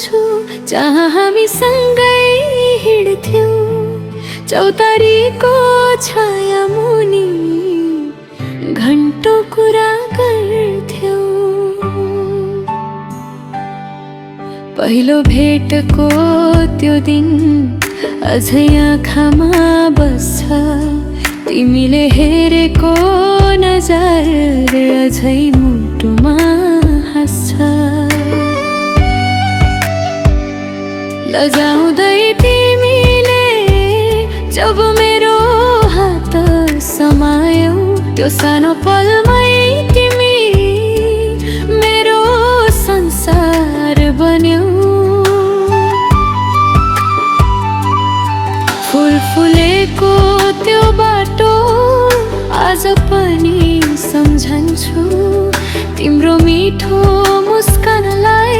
छु जहाँ हामी सँगै हिँड्थ्यौं, चौतारीको छाया मुनि घन्टौं कुरा गर्थ्यौं। पहिलो भेटको त्यो दिन अझै आँखामा बस्छ, तिमीले हेरेको नजर अझै मुटुमा हाँस्छ। लजाउँदै तिमीले जब मेरो हात समायौ, त्यो सानो पलमै तिमी मेरो संसार बन्यौ। फुल फुलेको त्यो बाटो आज पनि सम्झन्छु, तिम्रो मिठो मुस्कानलाई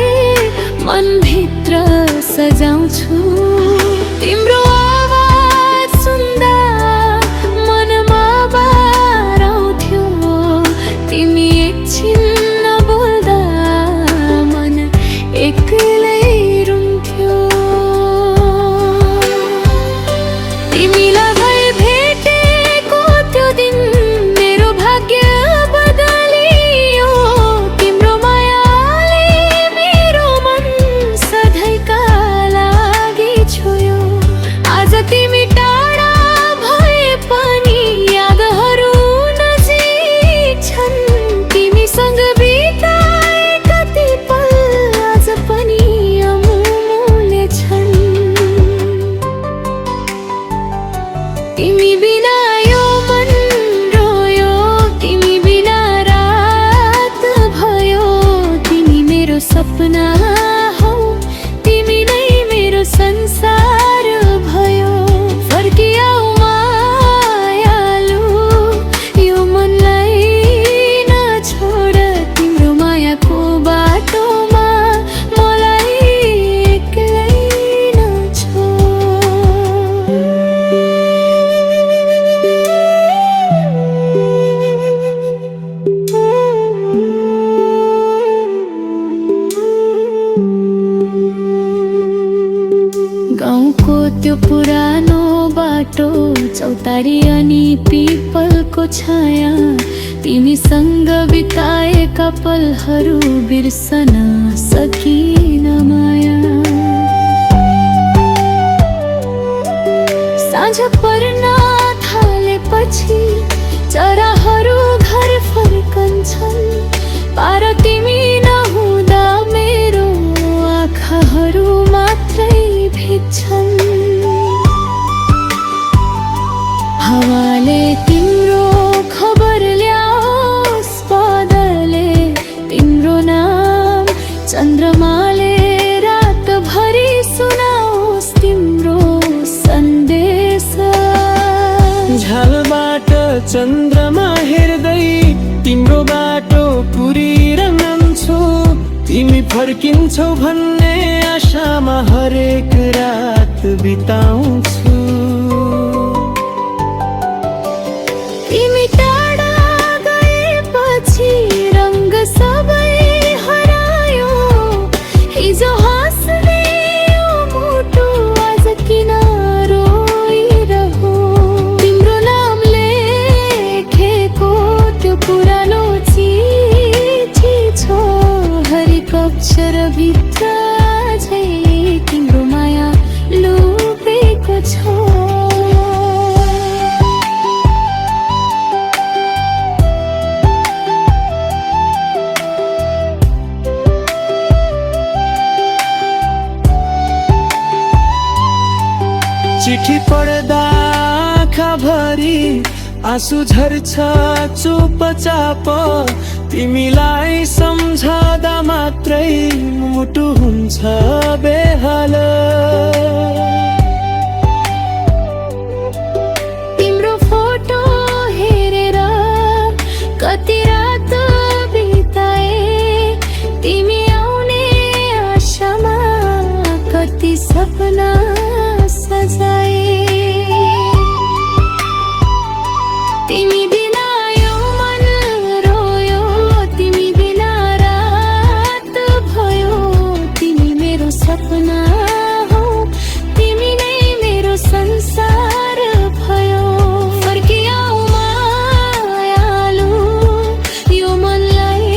मनभित्र सजाउँछु। तिम्रो आवाज सुन्दा मनमा बार आउँथ्यो, तिमी एकछिन नबोल्दा मन एक्लै रुन्थ्यो। तिमीलाई भए भेटेको त्यो दिन मेरो भाग्य बदलियो, तिम्रो मायाले मेरो मन सधैँका लागि छोयो। आज तिमी टाढा भए पनि यादहरू नजिक छन्, तिमीसँग बिताए कति पल आज पनि अमूल्य छन्। तिमी बिना यो मन रोयो, तिमी बिना रात भयो, तिमी मेरो सपना हौ, तिमी नै मेरो संसार भयो। फर्किआऊ मायालु, यो मनलाई नछोड, तिम्रो मायाको बाटोमा मलाई एक्लै नछोड। गाउँको त्यो पुरानो बाटो, चौतारी अनि पिपलको छाया, तिमीसँग बिताएका पलहरू बिर्सन सकिन माया। साँझ पर्न थालेपछि चराहरू घर फर्कन्छन्, पार तिमी नहुँदा मेरो आँखाहरू मात्रै भिज्छन्। हावाले तिम्रो खबर ल्याओस्, बादलले तिम्रो नाम, चन्द्रमाले रातभरि सुनाओस् तिम्रो सन्देश। झ्यालबाट चन्द्रमा हेर्दै तिम्रो बाटो पुरिरहन्छु, तिमी फर्किन्छौ भन्ने आशामा हरेक रात बिताउँछु। तिमी टाढा गएपछि रङ्ग सबै हरायो, हिजो हाँस्ने यो मुटु आज किन रोइरह्यो। तिम्रो नाम लेखेको त्यो पुरानो चिठी छ, हरेक अक्षरभित्र अझै तिम्रो माया लुकेको छ। चिठी पढ्दा आँखाभरि आँसु झर्छ चुपचाप, तिमीलाई सम्झदा मात्रै मुटु हुन्छ बेहाल। तिम्रो फोटो हेरेर कति रात बिताए, तिमी आउने आशामा कति सपना सजाए। तिमी बिना यो मन रोयो, तिमी बिना रात भयो, तिमी मेरो सपना सपना हो, तिमी नै मेरो संसार भयो। फर्किआऊ मायालु, यो मनलाई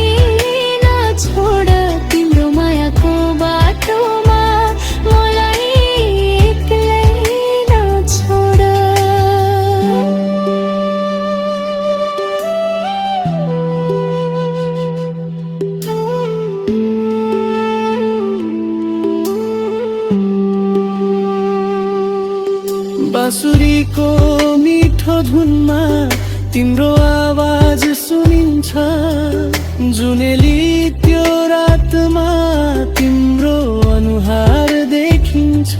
नछोड, तिम्रो मायाको बाटोमा मलाई एक्लै नछोड। बाँसुरीको मिठो धुनमा तिम्रो आवाज सुनिन्छ, जुनेली त्यो रातमा तिम्रो अनुहार देखिन्छ।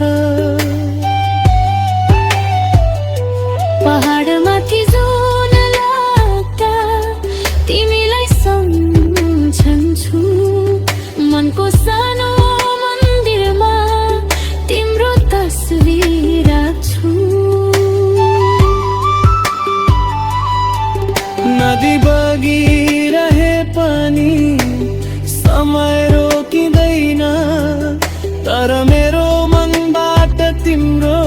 पहाडमाथि जुन लाग्दा तिमीलाई सम्झन्छु, मनको सानो मन्दिरमा तिम्रो तस्बिर राख्छु। नदी बगिरहे पनि समय रोकिँदैन, तर मेरो मनबाट तिम्रो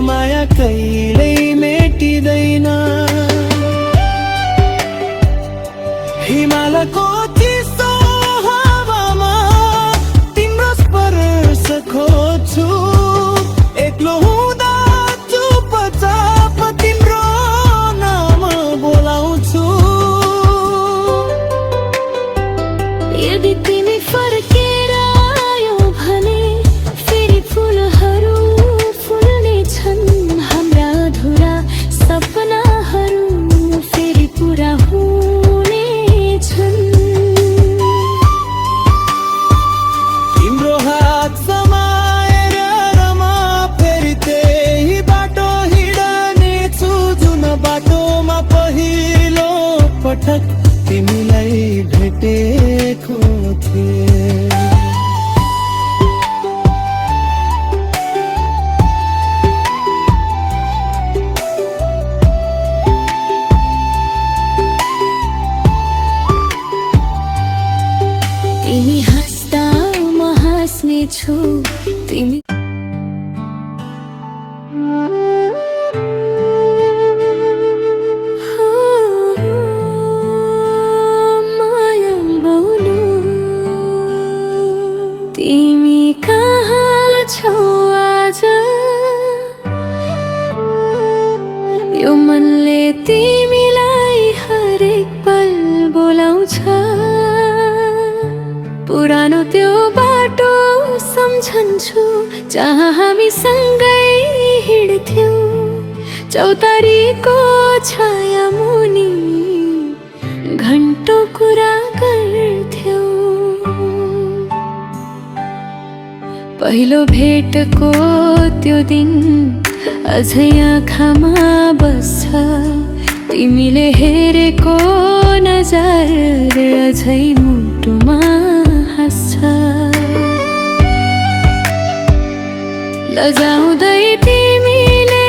माया कहिल्यै मेटिँदैन। हिमालको चिसो हावामा तिम्रो स्पर्श खोज्छु, एक्लो हुँदा चुपचाप तिम्रो नाम बोलाउँछु। यदि तिमी फर्केर आयो भने फेरि फुलहरू फुल्नेछन्, हाम्रा अधुरा सपनाहरू फेरि पुरा हुनेछन्। तिम्रो हात समाएर म फेरि त्यही बाटो हिँड्नेछु, जुन बाटोमा पहिलो पटक तिमीलाई भेटेको थिएँ। तिमी हाँस्दा म हाँस्नेछु, तिमी माया बोलु, तिमी कहाँ छौ आज? यो मनले तिमीलाई हरेक पल बोलाउँछ। पुरानो त्यो बाटो सम्झन्छु, जहाँ हामी सँगै हिँड्थ्यौँ, चौतारीको छाया मुनि घन्टौँ कुरा गर्थ्यौँ। पहिलो भेटको त्यो दिन अझै आँखामा बस्छ, तिमीले हेरेको नजर अझै मुटुमा हाँस्छ। लजाउँदै तिमीले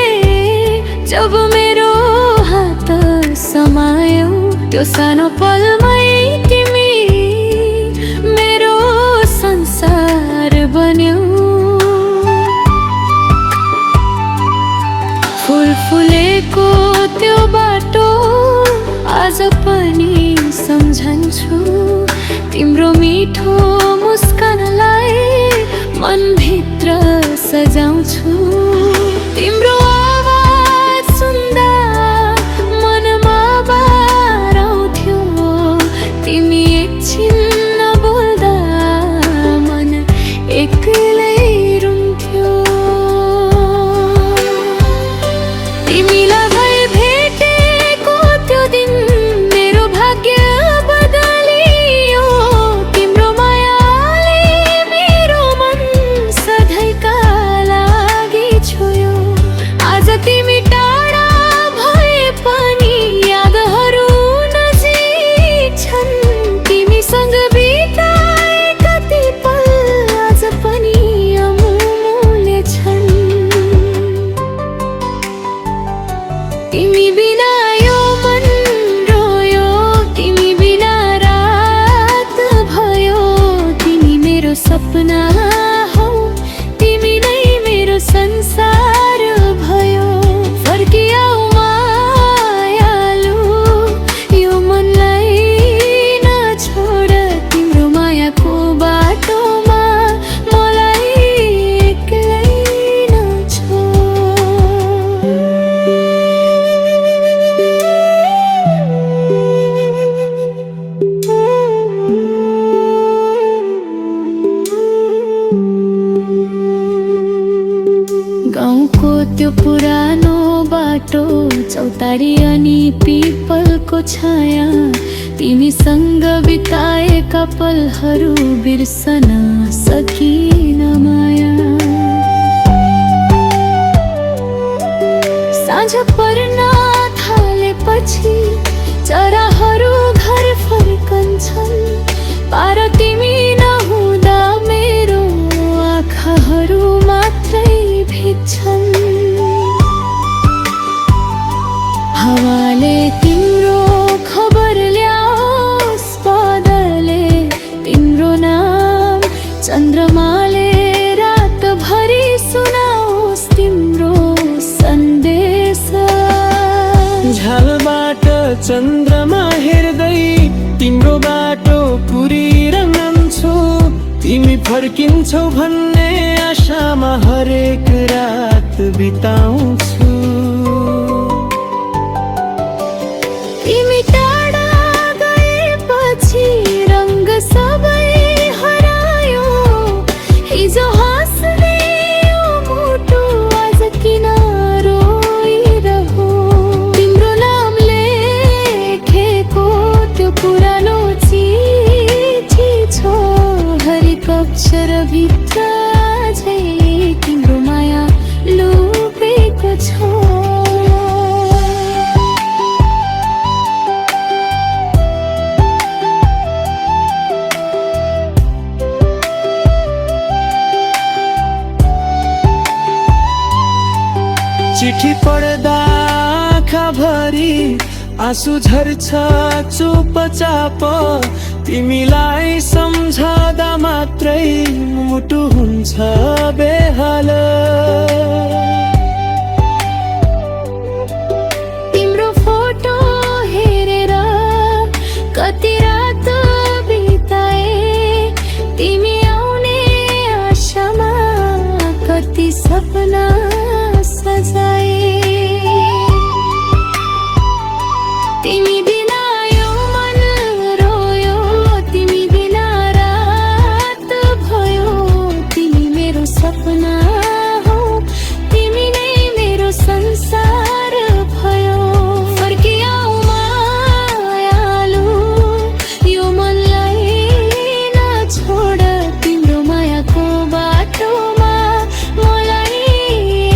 जब मेरो हात समायौ, त्यो सानो पलमै तिमी मेरो संसार बन्यौ। फुल फुलेको त्यो बाटो आज पनि सम्झन्छु, तिम्रो मिठो मुस्कानलाई मनभित्र सजाउँछु। तिम्रो आवाज सुन्दा मनमा बार आउँथ्यो, तिमी एकछिन नबोल्दा मन एक्लै रुन्थ्यो। तिमीलाई भए भेटेको त्यो दिन मेरो भाग्य बदलियो, तिम्रो मायाले मेरो मन सधैँका लागि छोयो। त्यो पुरानो बाटो, चौतारी अनि पिपलको छाया, तिमीसँग बिताएका पलहरू बिर्सन सकिन माया। साँझ पर्न थालेपछि चराहरू घर फर्कन्छन्, पार तिमी नहुँदा मेरो आँखाहरू मात्रै भिज्छन्। हावाले तिम्रो खबर ल्याओस्, बादलले तिम्रो नाम, चन्द्रमाले रातभरि सुनाओस् तिम्रो सन्देश। झ्यालबाट चन्द्रमा हेर्दै तिम्रो बाटो पुरिरहन्छु, तिमी फर्किन्छौ भन्ने आशामा हरेक रात बिताउँछु। तिमी टाढा गएपछि रङ्ग सबै हरायो, हिजो हाँस्ने यो मुटु आज किन रोइरह्यो। तिम्रो नाम लेखेको त्यो पुरानो चिठी छ, हरेक अक्षरभित्र अझै तिम्रो माया लुकेको छ। चिठी पढ्दा आँखाभरि आँसु झर्छ चुपचाप, तिमीलाई सम्झदा मात्रै मुटु हुन्छ बेहाल। तिम्रो फोटो हेरेर कति रात बिताए, तिमी आउने आशामा कति सपना सजाए। तिमी बिना यो मन रोयो, तिमी बिना रात भयो, तिमी मेरो सपना हो, तिमी नै मेरो संसार भयो। फर्किआऊ मायालु, यो मनलाई नछोड, तिम्रो मायाको बाटोमा मलाई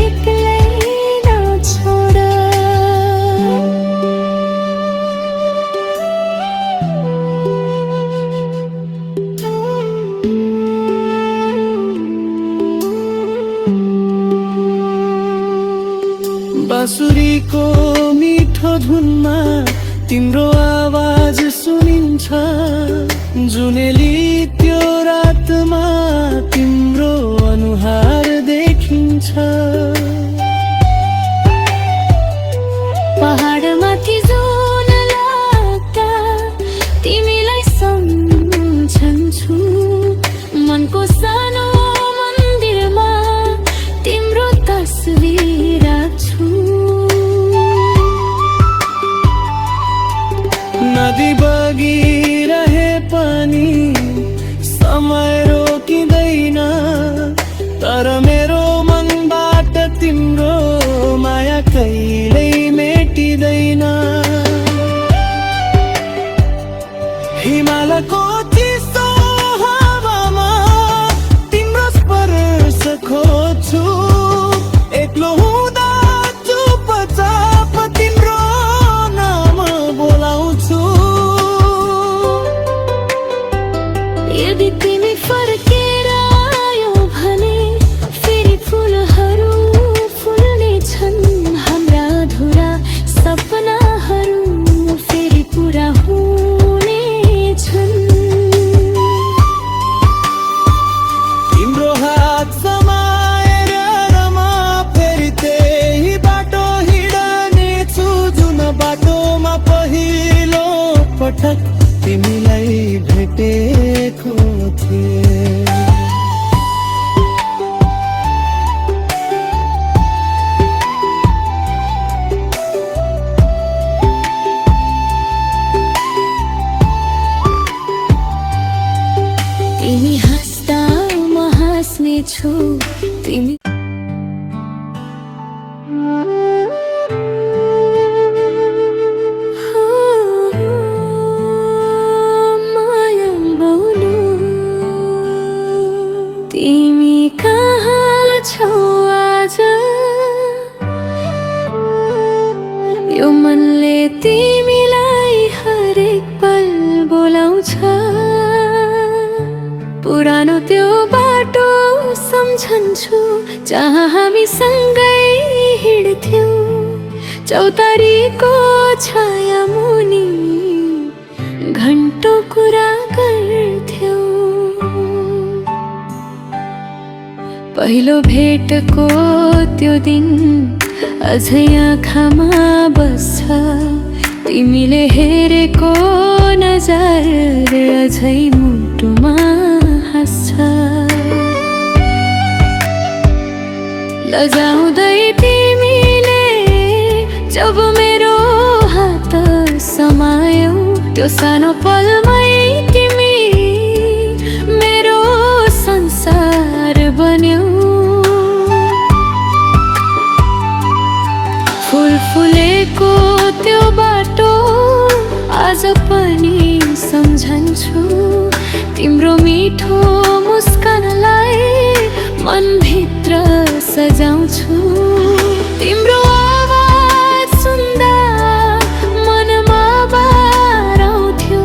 एक्लै नछोड। बाँसुरीको मिठो धुनमा तिम्रो आवाज सुनिन्छ, जुनेली त्यो रातमा तिम्रो अनुहार देखिन्छ। पहाडमाथि जुन लाग्दा तिमीलाई सम्झन्छु, मनको सानो मन्दिरमा तिम्रो तस्बिर राख्छु। नदी बगिरहे पनि समय रोकिँदैन, तर मेरो मनबाट तिम्रो माया कहिल्यै मेटिँदैन। हिमालको चिसो हावामा तिम्रो स्पर्श खोज्छु, एक्लो हुँदा चुपचाप तिम्रो नाम बोलाउँछु। यदि तिमी फर्केर आयो भने फेरि फुलहरू फुल्नेछन्, हाम्रा अधुरा सपनाहरू फेरि पुरा हुनेछन्। तिम्रो हात समाएर रमा फेरि त्यही बाटो हिँड्नेछु, जुन बाटोमा पहिलो पटक तिमीलाई भेटेको थिएँ। तिमी हाँस्दा म हाँस्नेछु, तिमी सम्झन्छु जहाँ हामी सँगै हिँड्थ्यौँ, चौतारीको छाया मुनि घन्टौँ कुरा गर्थ्यौँ। पहिलो भेटको त्यो दिन अझै आँखामा बस्छ, तिमीले हेरेको नजर अझै मुटुमा हाँस्छ। लजाउँदै तिमीले जब मेरो हात समायौ, त्यो सानो पलमै तिमी मेरो संसार बन्यौ। फुल फुलेको त्यो बाटो आज पनि सम्झन्छु, तिम्रो मिठो मुस्कानलाई मनभित्र सजाउँछु। तिम्रो आवाज सुन्दा मनमा बार आउँथ्यो,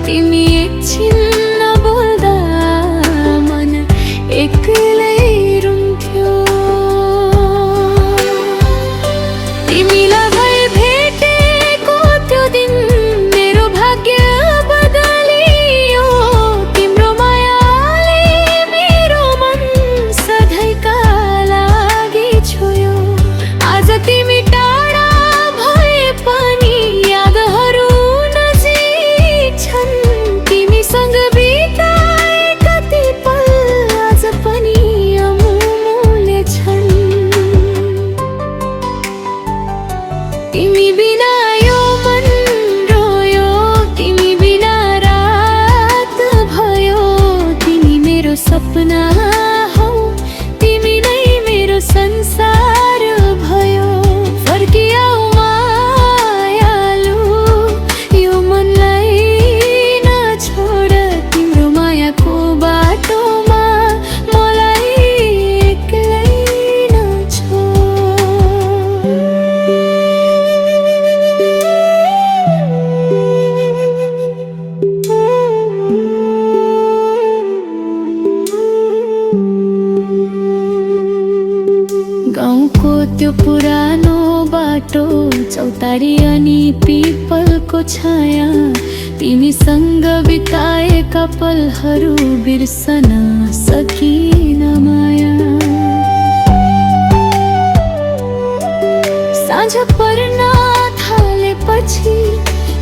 तिमी एकछिन नबोल्दा मन एक्लै रुन्थ्यो। तिमीलाई भए भेटेको त्यो दिन मेरो भाग्य बदलियो, तिम्रो मायाले मेरो मन सधैँका लागि छोयो। आज तिमी टाढा भए पनि यादहरू नजिक छन्, तिमीसँग बिताए कति पल आज पनि अमूल्य छन्। तिमी बिना यो मन रोयो, तिमी बिना रात भयो, तिमी मेरो सपना हौ, तिमी नै मेरो संसार भयो। फर्किआऊ मायालु, यो मनलाई नछोड, तिम्रो मायाको बाटोमा मलाई एक्लै गाउँको त्यो पुरानो बाटो, चौतारी अनि पिपलको छाया, तिमीसँग बिताएका पलहरू बिर्सन सकिन माया। साँझ पर्न थालेपछि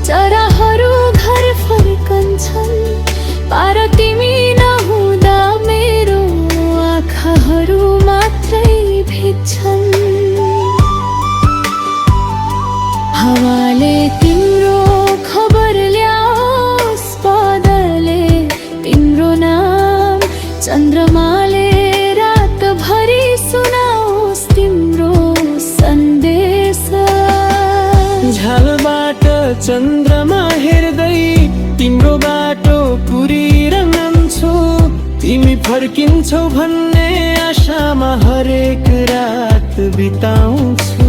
चराहरू घर फर्कन्छन्, पार तिमी नहुँदा मेरो आँखाहरू मात्रै भिज्छन्। हावाले तिम्रो खबर ल्याओस्, बादलले तिम्रो नाम, चन्द्रमाले रातभरि सुनाओस् तिम्रो सन्देश। झ्यालबाट चन्द्रमा हेर्दै तिम्रो बाटो पुरिरहन्छु, तिमी फर्किन्छौ भन्ने आशामा हरेक रात बिताउँछु।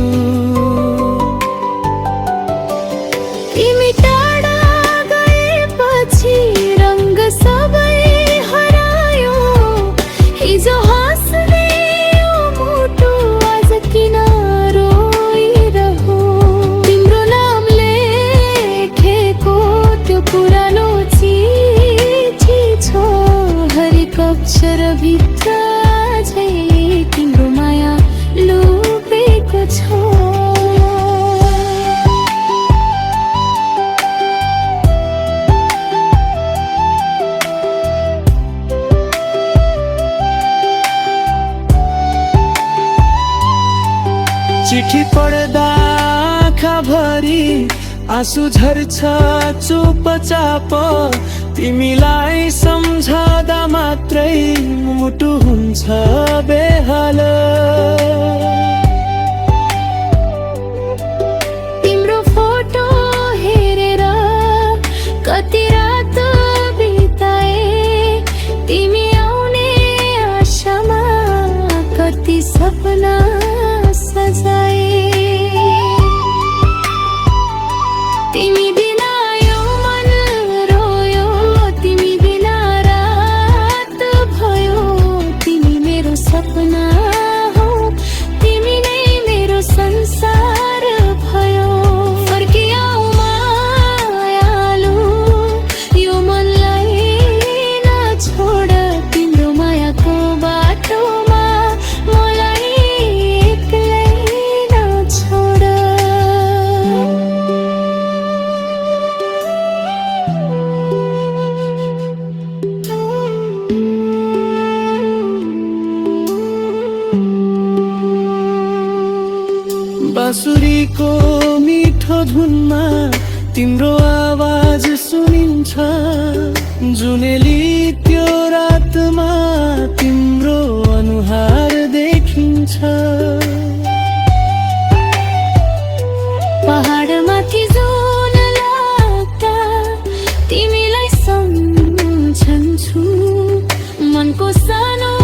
तिमी टाढा गएपछि रङ्ग सबै हरायो, हिजो हाँस्ने यो मुटु आज किन रोइरह्यो। तिम्रो नाम लेखेको त्यो पुरानो चिठी छ, हरेक अक्षरभित्र अझै तिम्रो माया लुकेको छ। चिठी पढ्दा आँखाभरि आँसु झर्छ चुपचाप, तिमीलाई सम्झदा मात्रै मुटु हुन्छ बेहाल। तिम्रो फोटो हेरेर कति रात बिताए, तिमी आउने आशामा कति सपना सजाए। तिमी बिना यो मन रोयो, तिमी बिना रात भयो, तिमी मेरो सपना सपना हो, तिमी नै मेरो संसार भयो। फर्किआऊ मायालु, यो मनलाई नछोड, तिम्रो मायाको बाटोमा मलाई एक्लै नछोड। बाँसुरीको मिठो धुनमा तिम्रो आवाज सुनिन्छ, जुनेली त्यो रातमा तिम्रो अनुहार देखिन्छ। पहाडमाथि जुन लाग्दा तिमीलाई सम्झन्छु, मनको सानो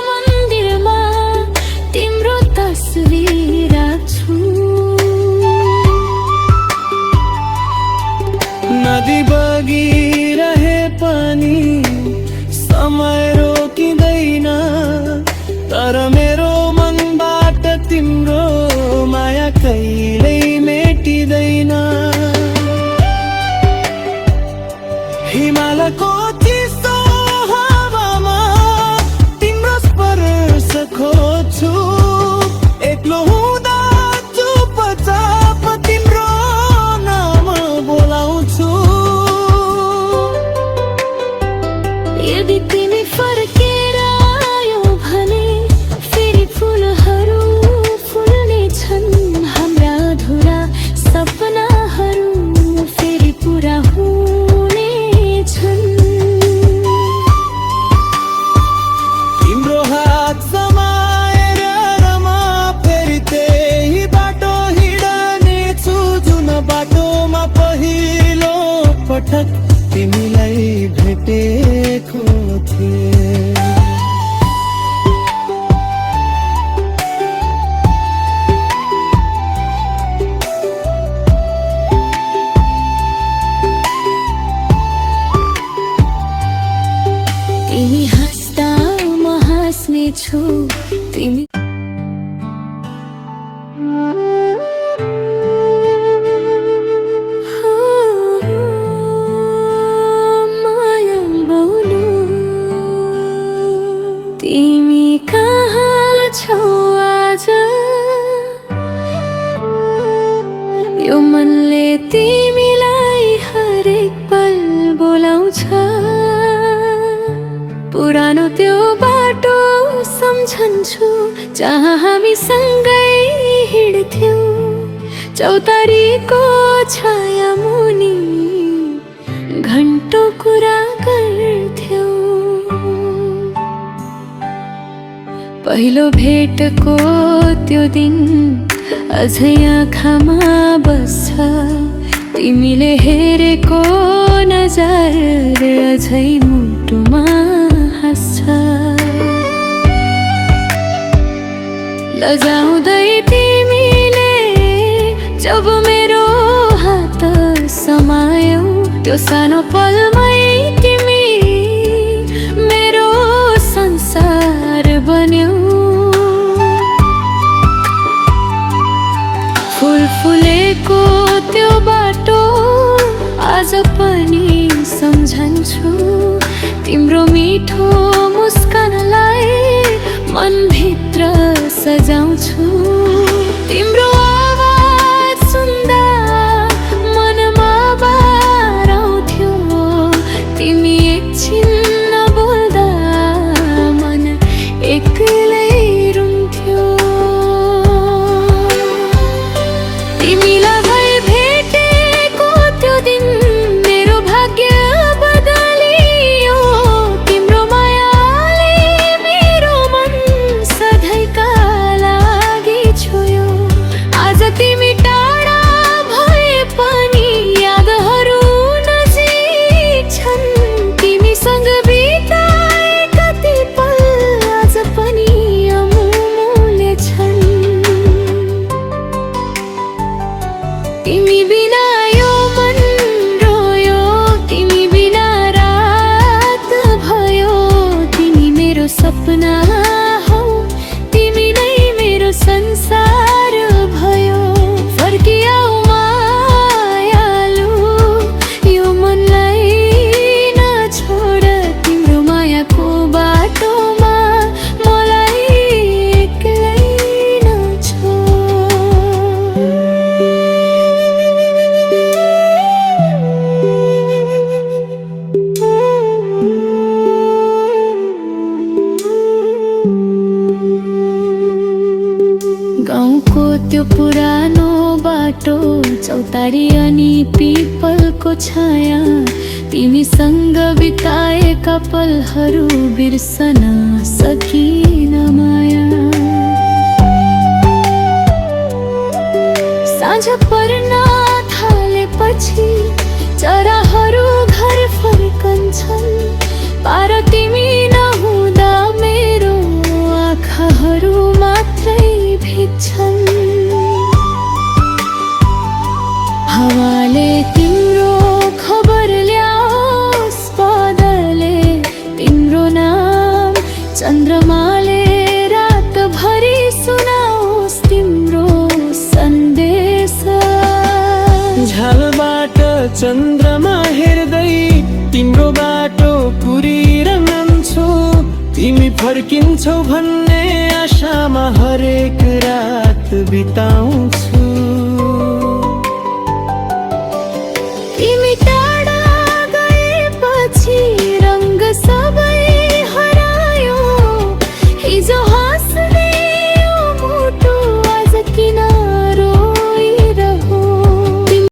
मन्दिरमा तिम्रो तस्बिर राख्छु। नदी बगिरहे पनि समय रोकिँदैन, तर मेरो मनबाट तिम्रो माया कहिल्यै मेटिँदैन। हिमालको चिसो हावामा तिम्रो स्पर्श खोज्छु, एक्लो हुँदा चुपचाप तिम्रो नाम बोलाउँछु। यदि तिमी फर्केर आयो भने फेरि फुलहरू फुल्नेछन्, हाम्रा अधुरा सपनाहरू फेरि पुरा हुनेछन्। तिम्रो हात समाएर म फेरि त्यही बाटो हिँड्नेछु, जुन बाटोमा पहिलो पटक तिमीलाई भेटेको थिएँ। तिमी हाँस्दा म हाँस्नेछु, तिमी माया बोलु, तिमी कहाँ छौ आज? यो मनले तिमीलाई हरेक पल बोलाउँछ। पुरानो त्यो बाटो सम्झन्छु, जहाँ हामी सँगै हिँड्थ्यौँ, चौतारीको छाया मुनि घन्टौँ कुरा गर्थ्यौँ। पहिलो भेटको त्यो दिन अझै आँखामा बस्छ, तिमीले हेरेको नजर अझै मुटुमा हाँस्छ। लजाउँदै तिमीले जब मेरो हात समायौ, त्यो सानो पलमै तिमी मेरो संसार बन्यौ। फुल फुलेको त्यो बाटो आज पनि सम्झन्छु, तिम्रो मिठो मुस्कानलाई मनभित्र सजाउँछु। तिम्रो आवाज सुन्दा मनमा बार आउँथ्यो, तिमी एकछिन नबोल्दा मन एक्लै रुन्थ्यो। तिमीलाई भई भेटेको त्यो दिन मेरो भाग्य बदलियो, तिम्रो मायाले मेरो मन सधैँका लागि छोयो। त्यो पुरानो बाटो, चौतारी अनि पिपलको छाया, तिमीसँग बिताएका पलहरू बिर्सन सकिन माया। साँझ पर्न थालेपछि चराहरू घर फर्कन्छन्, पार तिमी नहुँदा मेरो आँखाहरू मात्रै भिज्छन्। हावाले तिम्रो खबर ल्याओस्, बादलले तिम्रो नाम, चन्द्रमाले रातभरि सुनाओस् तिम्रो सन्देश। झ्यालबाट चन्द्रमा हेर्दै तिम्रो बाटो कुरिरहन्छु, तिमी फर्किन्छौ भन्ने आशामा हरेक रात बिताउँछु।